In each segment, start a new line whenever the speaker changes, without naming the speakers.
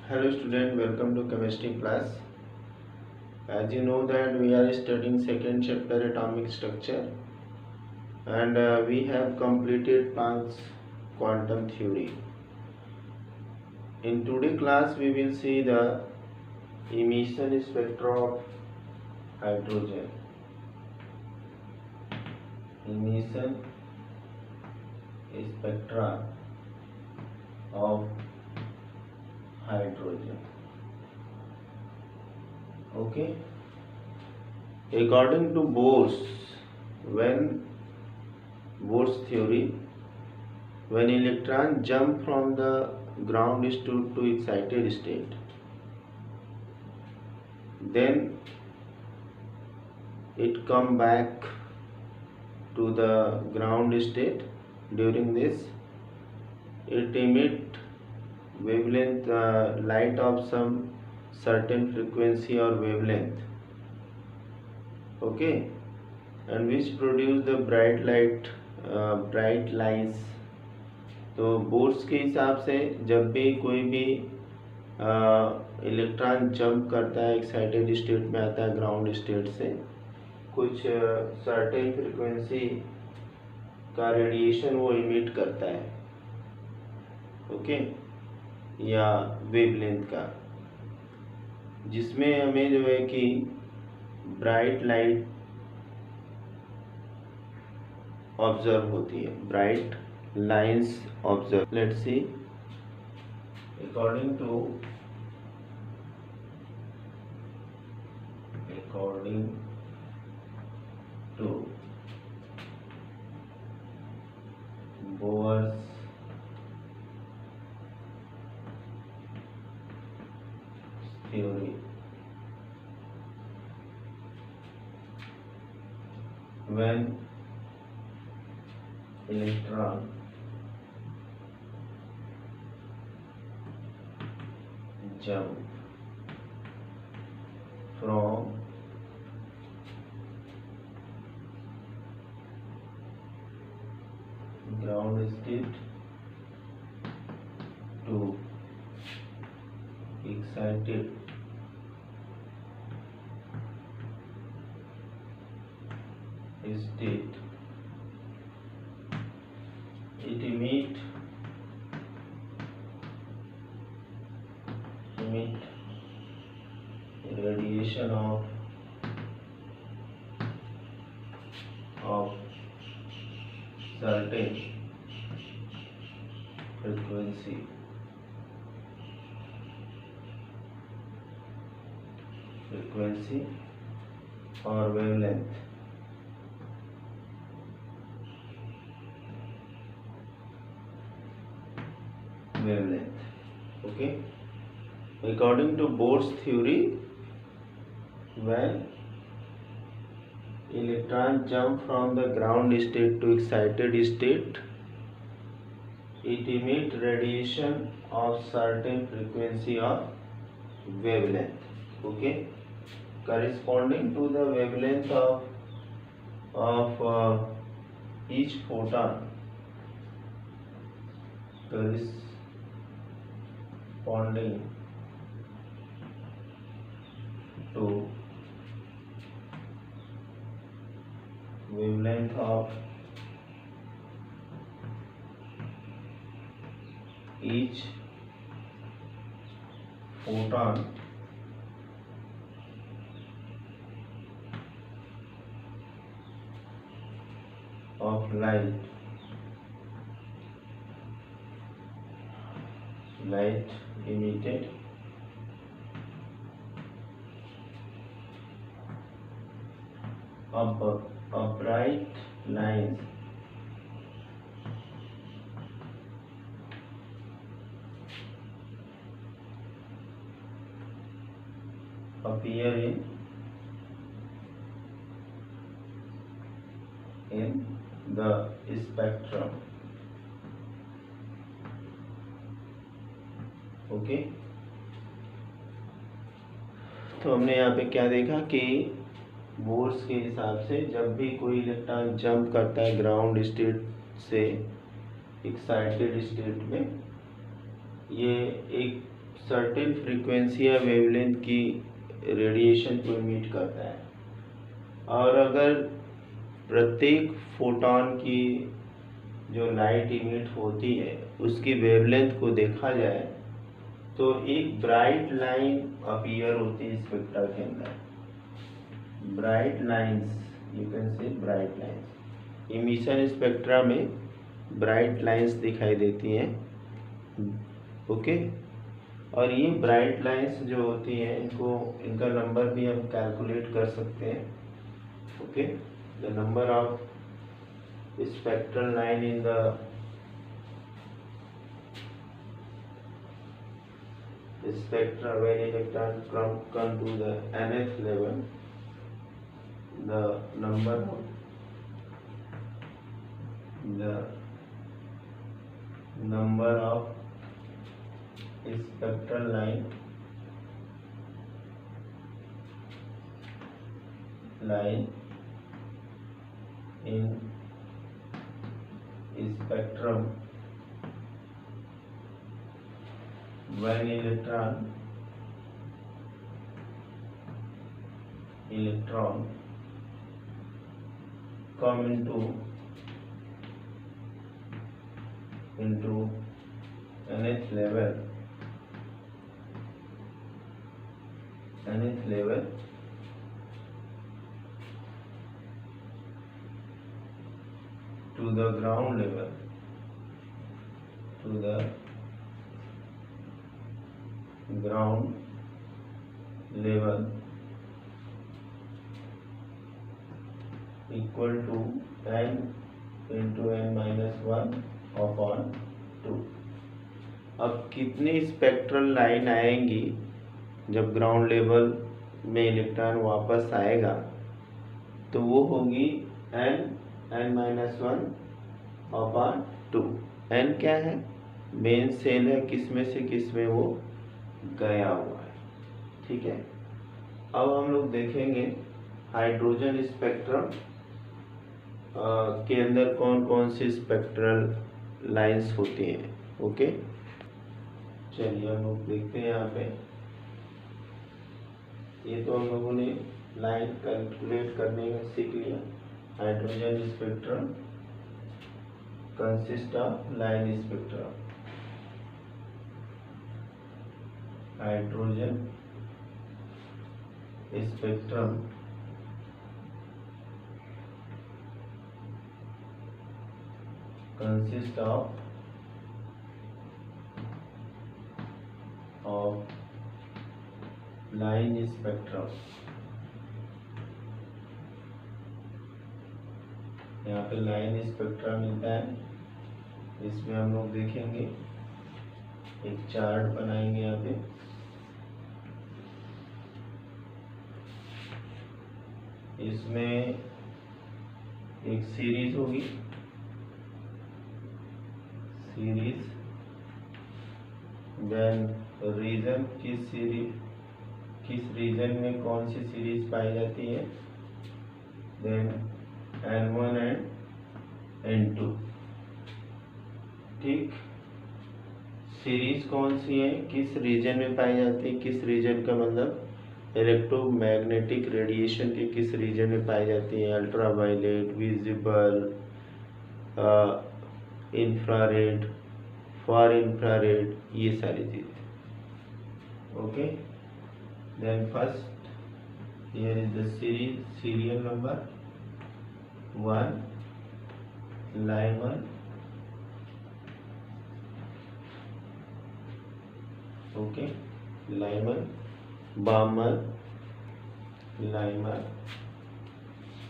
Hello student, welcome to chemistry class. As you know that we are studying second chapter atomic structure and we have completed Planck's quantum theory. In today class we will see the emission spectra of hydrogen. Emission spectra of hydrogen. Okay. According to Bohr's theory, when electron jump from the ground state to excited state, then it come back to the ground state. During this, it emit wavelength light of some certain frequency or wavelength, okay, and which produce the bright lines. तो bourse के हिसाब से जब भी कोई भी electron jump करता है, एक्साइटेड स्टेट में आता है ग्राउंड स्टेट से, कुछ सर्टेन फ्रीक्वेंसी का रेडिएशन वो इमिट करता है, ओके, या वेवलेंथ का, जिसमें हमें जो है कि ब्राइट लाइट ऑब्जर्व होती है, bright lines observe. Let's see. According to Bohr's theory, when electron jump from ground state to excited state, it emit radiation of certain frequency, or wavelength. Okay. According to Bohr's theory, when electron jump from the ground state to excited state, it emit radiation of certain frequency of wavelength, okay, corresponding to the wavelength of each photon, corresponding to wavelength of each photon of light emitted a bright lines appear in the spectrum, okay. तो हमने यहाँ पे क्या देखा कि bourse के हिसाब से जब भी कोई इलेक्ट्रॉन जंप करता है ग्राउंड स्टेट से एक्साइटेड स्टेट में, ये एक सर्टेन फ्रीक्वेंसी या वेवलेंथ की रेडिएशन को इमिट करता है, और अगर प्रत्येक फोटॉन की जो लाइट इमिट होती है उसकी वेवलेंथ को देखा जाए तो एक ब्राइट लाइन अपीयर होती है स्पेक्ट्रा के अंदर। Bright lines, you can say bright lines, emission spectra में ब्राइट लाइंस दिखाई देती हैं। ओके, और ये ब्राइट लाइंस जो होती हैं इनका नंबर भी हम कैलकुलेट कर सकते हैं। Okay, the number of spectral line in the spectra when electron come to the nth level, the number of spectral line in spectrum when electron come into nth level to the ground level, equal to n into n minus 1 upon 2। अब कितनी spectral line आएंगी जब ground level में electron वापस आएगा, तो वो होगी n माइनस 1 अपॉन 2। n क्या है? मेन सेल है, किसमें से किसमें वो गया हुआ है। ठीक है, अब हम लोग देखेंगे हाइड्रोजन स्पेक्ट्रम के अंदर कौन कौन सी स्पेक्ट्रल लाइंस होती हैं। ओके, चलिए हम लोग देखते हैं। यहाँ पे ये तो हम लोगों ने लाइन कैलकुलेट करने में सीख लिया। Hydrogen spectrum consist of line spectrum. Hydrogen spectrum consist of line spectrum। यहाँ पे लाइन स्पेक्ट्रा मिलता है, इसमें हम लोग देखेंगे, एक चार्ट बनाएंगे। यहाँ पे इसमें एक सीरीज होगी, सीरीज देन रीजन, किस रीजन में कौन सी सीरीज पाई जाती है, देन N1 एंड N2। ठीक, सीरीज कौन सी है, किस रीजन में पाई जाती है, किस रीजन का मतलब इलेक्ट्रोमैग्नेटिक रेडिएशन के किस रीजन में पाई जाती है, ultraviolet, visible, infrared, far infrared, ये सारी चीजें। Okay, then first here is the series, serial number 1, Lyman, okay, Lyman, Balmer, लाइमर।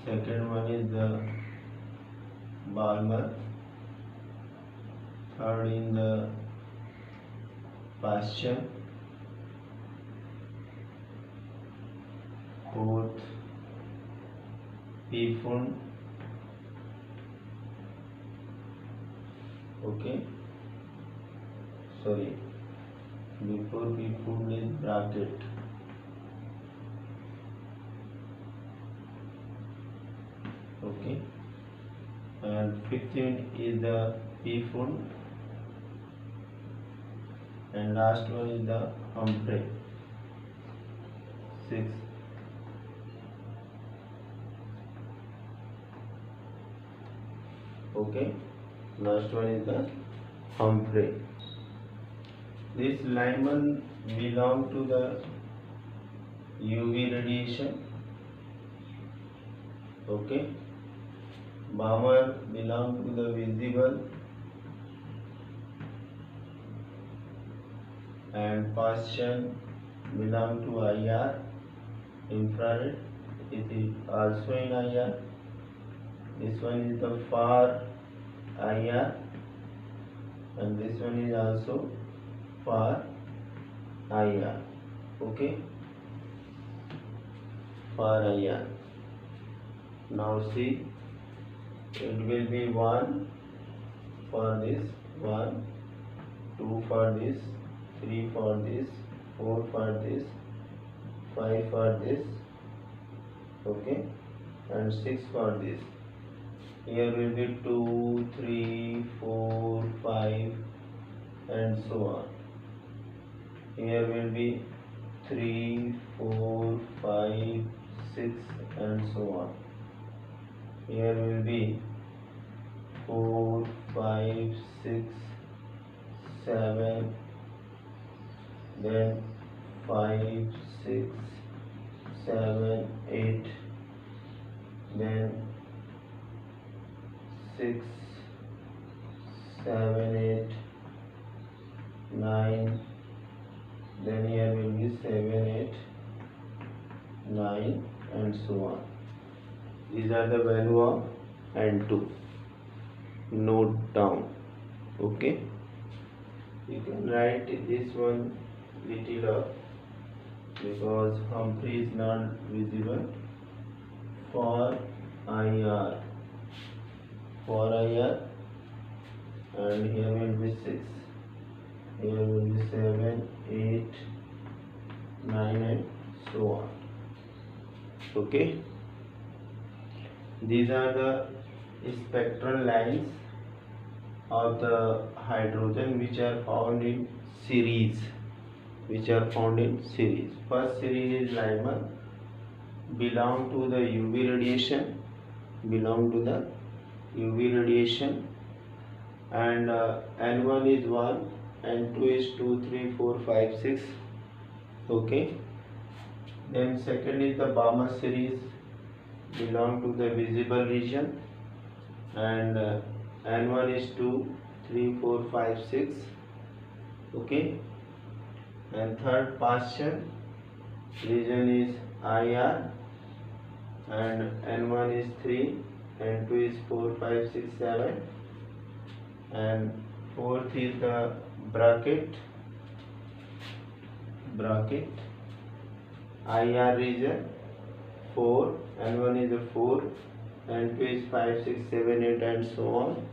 Second one is the Balmer, third in the Pasture, fourth Pfund, okay, sorry, before Pfund is bracket, okay, and fifth is the Pfund, and last one is the Humphrey 6. Okay, last one is the Humphrey. This Lyman belong to the UV radiation. Okay, Balmer belong to the visible, and Paschen belong to IR, infrared. It is also in IR. This one is the far IR, and this one is also far IR. Okay, far IR. Now see, it will be 1 for this, 1, 2 for this, 3 for this, 4 for this, 5 for this, okay, and 6 for this. Here will be 2, 3, 4, 5, and so on. Here will be 3, 4, 5, 6, and so on. Here will be 4, 5, 6, 7, then 5, 6, 7, 8, then 6, 7, 8, 9, then here will be 7, 8, 9, and so on. These are the value of N2. Note down. Okay, you can write this one little up because Humphrey is not visible. For IR, and here will be 6, here will be 7, 8, 9, and so on. Okay, these are the spectral lines of the hydrogen which are found in series. First series is Lyman, belong to the UV radiation, and N1 is 1, N2 is 2, 3, 4, 5, 6. Okay, then second is the Balmer series, belong to the visible region, and N1 is 2, 3, 4, 5, 6. Okay, and third Paschen region is IR, and N1 is 3, N2 is 4, 5, 6, 7, and fourth is the bracket IR region 4, N1 is a 4, N2 is 5, 6, 7, 8, and so on.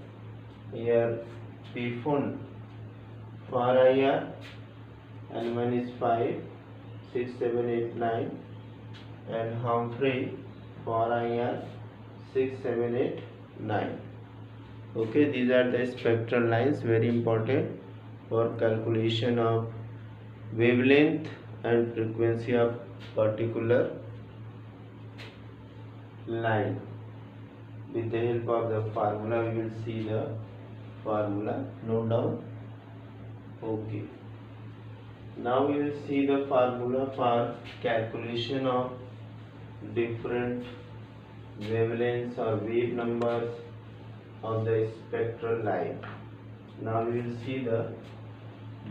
Here Pfund for IR, N1 is 5, 6, 7, 8, 9, and Humphrey for IR 6, 7, 8, 9. Okay, these are the spectral lines, very important for calculation of wavelength and frequency of particular line. With the help of the formula, we will see the formula. Note down. Okay, now we will see the formula for calculation of different wavelengths or wave numbers of the spectral line. Now we will see the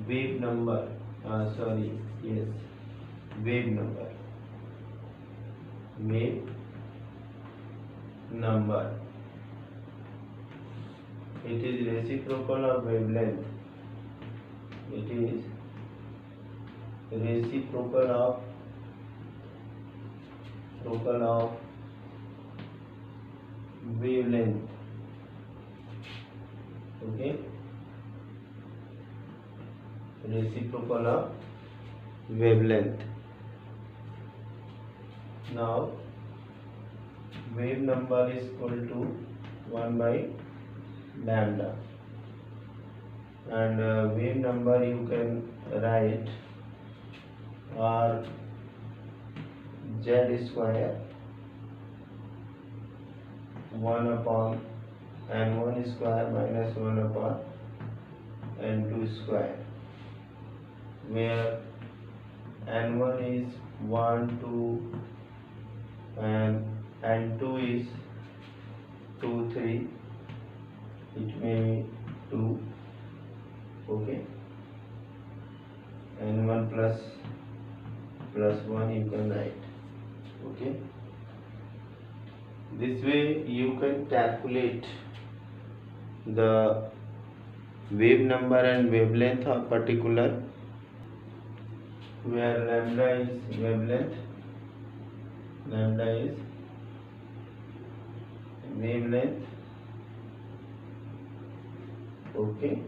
wave number. Wave number. It is reciprocal of wavelength. It is reciprocal of wavelength. Okay, reciprocal of wavelength. Now wave number is equal to 1 by lambda, and wave number you can write r z square 1 upon n1 square minus 1 upon n2 square, where n1 is 1 2 and n2 is 2 3, it may be 2. Okay, n1 plus 1 you can write. Okay, this way you can calculate the wave number and wavelength of particular, where lambda is wavelength, lambda is wavelength. Okay,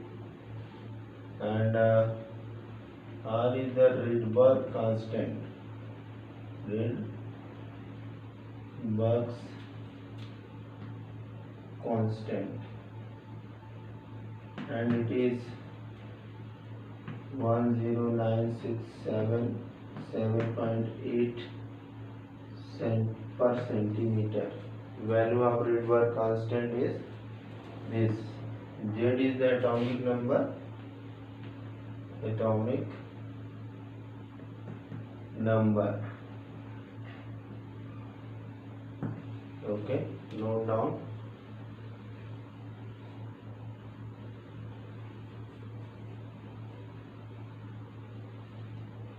and r is the Rydberg constant, Rydberg's constant, and it is 10967.7.8 per centimeter. Value of Rydberg constant is this. Z is the atomic number, Okay, note down.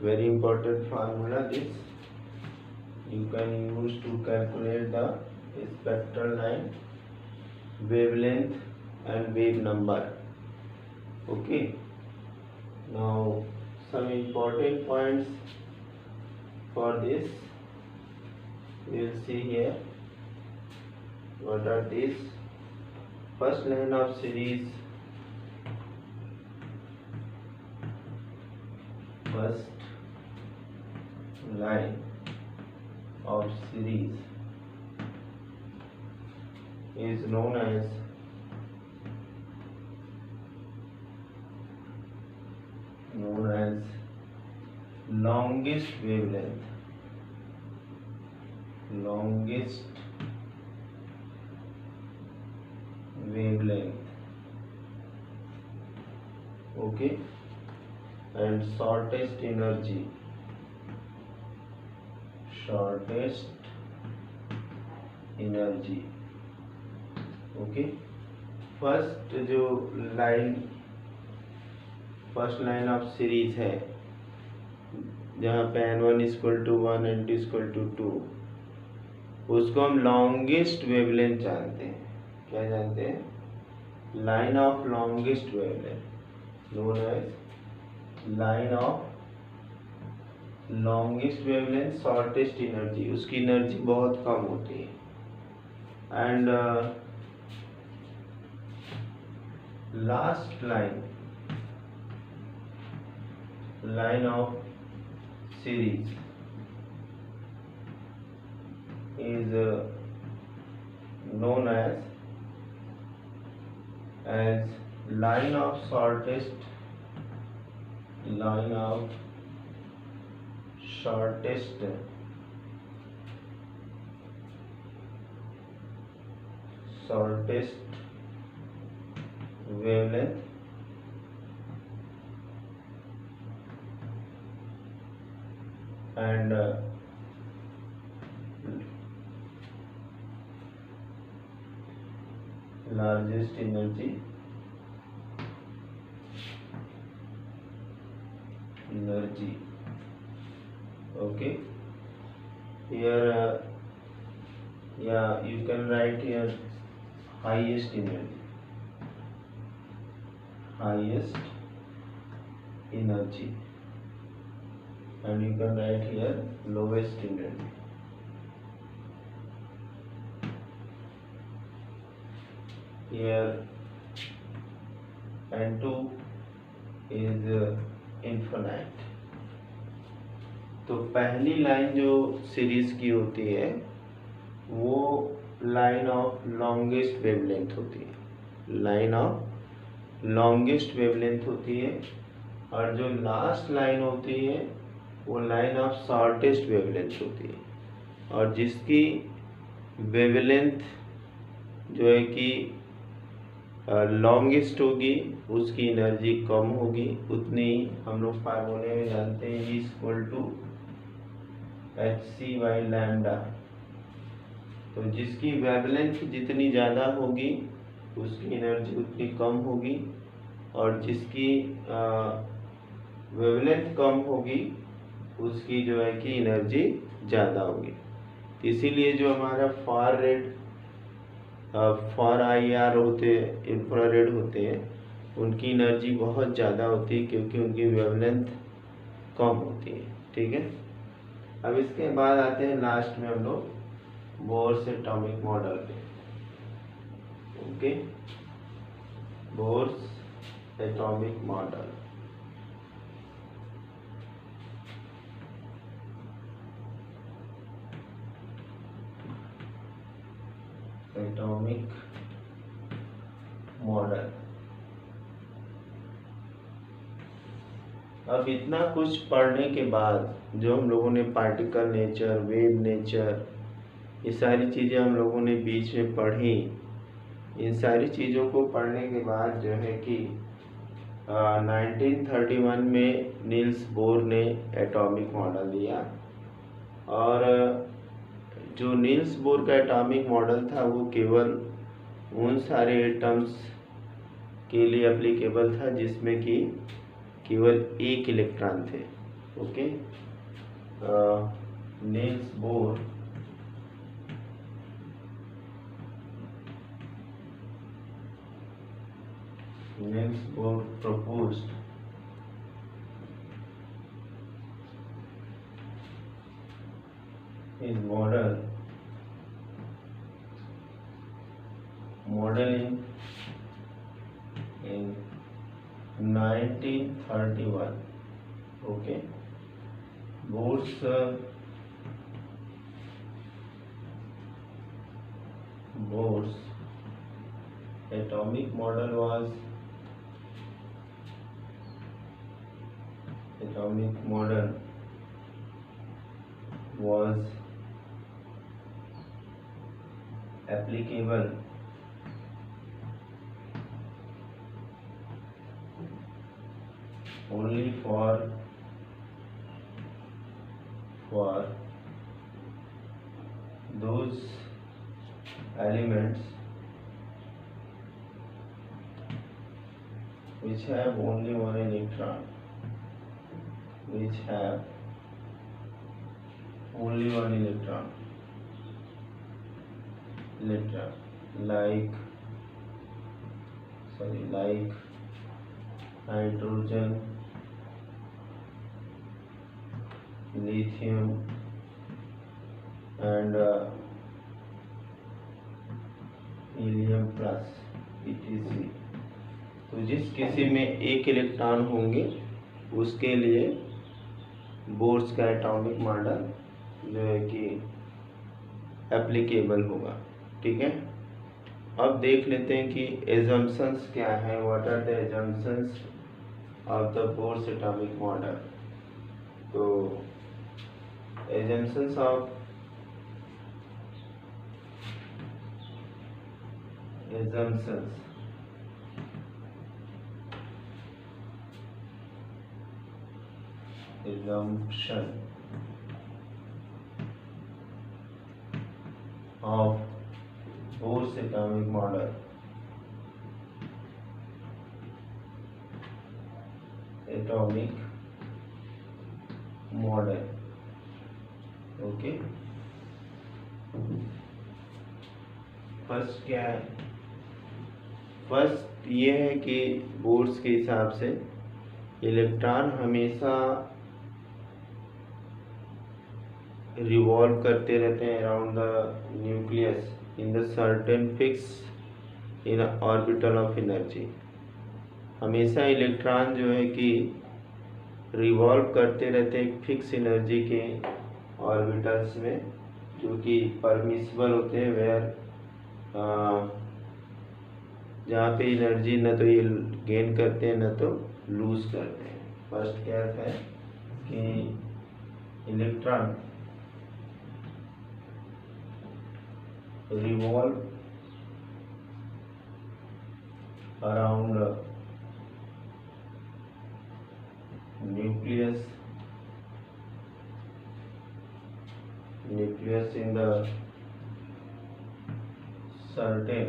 Very important formula this you can use to calculate the spectral line, wavelength and wave number. Okay, now some important points for this we will see here. What are these? First line of series, is known as longest wavelength. Okay, and shortest energy. Okay, first line of series है, जहाँ पे n1 equal to 1 n2 equal to 2, उसको हम longest wavelength जानते हैं. क्या जानते हैं? Line of longest wavelength, known as line of longest wavelength, shortest energy. उसकी एनर्जी बहुत कम होती है. And last line of series is known as line of shortest wavelength, and largest energy. Okay, here yeah, you can write here highest energy, and you can write here lowest energy. Here n2 is infinite. तो पहली line जो series की होती है वो line of longest wavelength होती है, और जो लास्ट लाइन होती है वो लाइन ऑफ शॉर्टेस्ट वेवलेंथ होती है, और जिसकी वेवलेंथ जो है कि लॉन्गेस्ट होगी उसकी एनर्जी कम होगी। उतनी हम लोग फार्मूले में जानते हैं E equal to hc by lambda. तो जिसकी वेवलेंथ जितनी ज़्यादा होगी उसकी एनर्जी उतनी कम होगी, और जिसकी वेवलेंथ कम होगी उसकी जो है कि एनर्जी ज़्यादा होगी। इसीलिए जो हमारा फार रेड फार IR होते हैं, इंफ्रारेड होते हैं, उनकी एनर्जी बहुत ज़्यादा होती है क्योंकि उनकी वेवलेंथ कम होती है। ठीक है, अब इसके बाद आते हैं लास्ट में हम लोग बोर्स एटॉमिक मॉडल पे। Okay, bourse atomic model. Atomic model. अब इतना कुछ पढ़ने के बाद जो हम लोगों ने पार्टिकल नेचर, वेव नेचर, ये सारी चीज़ें हम लोगों ने बीच में पढ़ी, इन सारी चीज़ों को पढ़ने के बाद जो है कि 1931 में नील्स बोर ने एटॉमिक मॉडल दिया, और जो नील्स बोर का एटॉमिक मॉडल था वो केवल उन सारे एटम्स के लिए एप्लीकेबल था जिसमें कि केवल एक इलेक्ट्रॉन थे। Okay, Niels Bohr proposed his modeling in 1931. Okay, Bohr's atomic model was applicable only for those elements which have only one electron, like hydrogen, lithium and helium plus etc. तो जिस किसी में एक इलेक्ट्रॉन होंगे उसके लिए bourse का atomic model जो है कि एप्लीकेबल होगा। ठीक है, अब देख लेते हैं कि एजम्पशंस क्या है, what are the assumptions of the Bohr's atomic model. तो assumptions of assumption of Bohr's atomic model. ओके, फर्स्ट क्या है? फर्स्ट ये है कि बोर्स के हिसाब से इलेक्ट्रॉन हमेशा रिवॉल्व करते रहते हैं around the nucleus in the certain fix in orbital of energy. हमेशा इलेक्ट्रॉन जो है कि रिवॉल्व करते रहते हैं फिक्स एनर्जी के ऑर्बिटल्स में, जो कि परमिसिबल होते हैं, वेयर जहाँ पे एनर्जी न तो ये गेन करते हैं न तो लूज करते हैं। फर्स्ट क्या है कि electron revolve around nucleus in the certain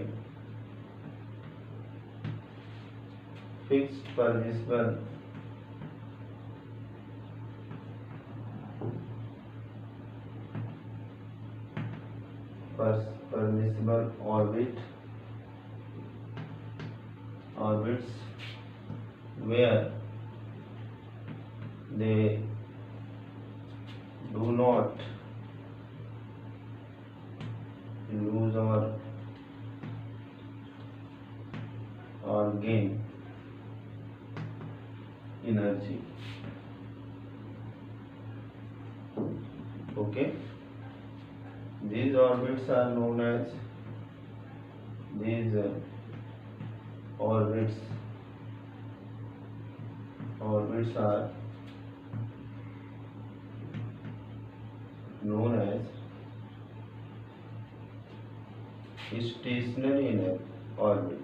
fixed permissible orbits where they do not lose or gain energy. Okay, these orbits are known as orbits are known as stationary orbit.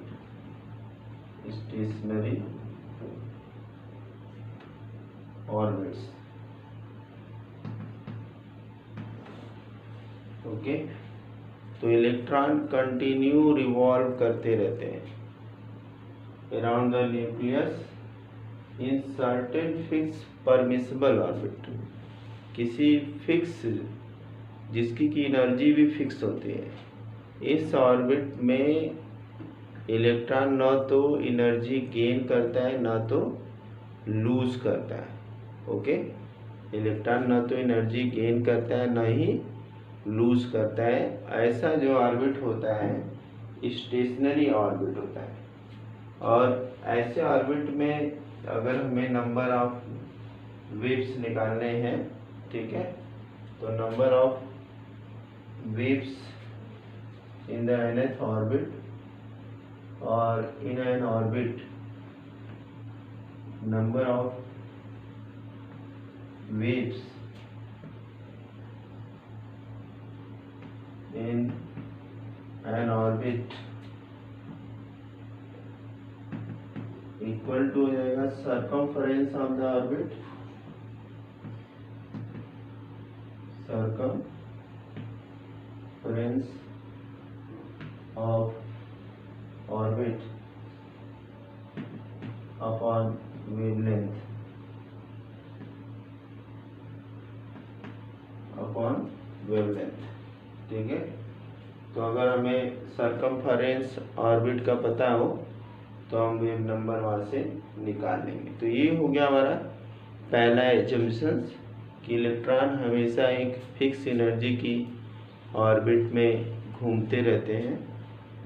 Stationary orbits. Okay, तो electron continue revolve करते रहते हैं around the nucleus in certain fix permissible orbit, किसी fix जिसकी की energy भी fix होती है, इस ऑर्बिट में इलेक्ट्रॉन न तो एनर्जी गेन करता है ना तो लूज करता है। ओके, इलेक्ट्रॉन न तो एनर्जी गेन करता है ना ही लूज करता है। ऐसा जो ऑर्बिट होता है स्टेशनरी ऑर्बिट होता है। और ऐसे ऑर्बिट में अगर हमें नंबर ऑफ वेव्स निकालने हैं, ठीक है, तो number of waves in the nth orbit और in n orbit number of waves in an orbit equal to हो जाएगा circumference of the orbit, circumference of orbit upon wavelength, ठीक है। तो अगर हमें सरकमफरेंस ऑर्बिट का पता हो तो हम वेव नंबर वहाँ से निकाल लेंगे। तो ये हो गया हमारा पहला एजम्पशंस कि इलेक्ट्रॉन हमेशा एक फिक्स एनर्जी की ऑर्बिट में घूमते रहते हैं,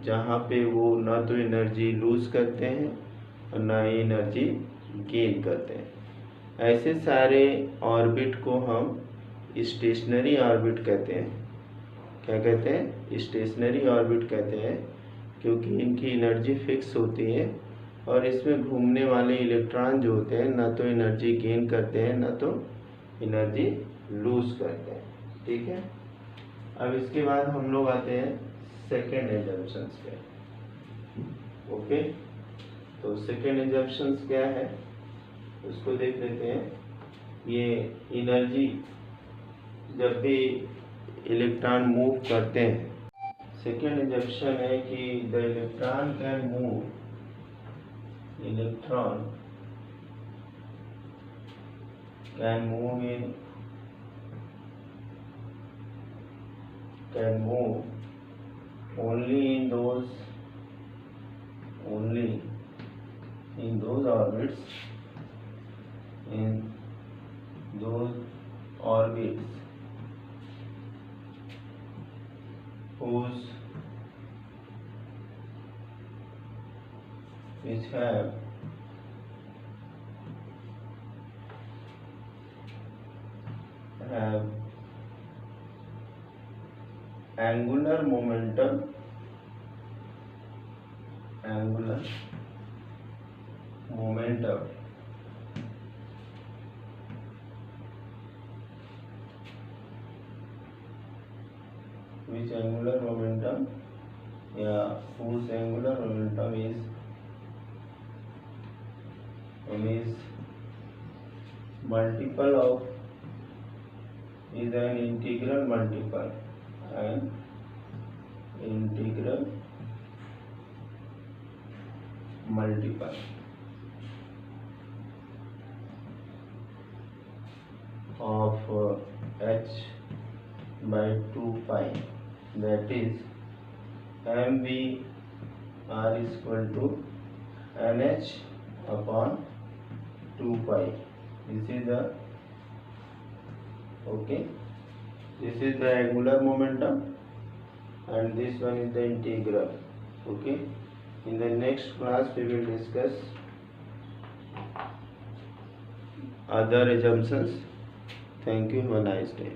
जहाँ पे वो ना तो एनर्जी लूज करते हैं और ना ही एनर्जी गेन करते हैं। ऐसे सारे ऑर्बिट को हम स्टेशनरी ऑर्बिट कहते हैं। क्या कहते हैं? स्टेशनरी ऑर्बिट कहते हैं, क्योंकि इनकी एनर्जी फिक्स होती है और इसमें घूमने वाले इलेक्ट्रॉन जो होते हैं ना तो एनर्जी गेन करते हैं ना तो एनर्जी लूज करते हैं। ठीक है, अब इसके बाद हम लोग आते हैं सेकेंड एजम्पशंस पे। ओके, तो सेकेंड एजम्पशंस क्या है उसको देख लेते हैं। ये एनर्जी जब भी इलेक्ट्रॉन मूव करते हैं, सेकेंड एजम्पशन है कि the electron can move only in those orbits which have angular momentum which angular momentum, whose angular momentum is multiple of, is an integral multiple, an integral multiple of h by 2 pi, that is mv r is equal to nh upon 2 pi. This is the this is the angular momentum and this one is the integral. In the next class we will discuss other assumptions. Thank you. Have a nice day.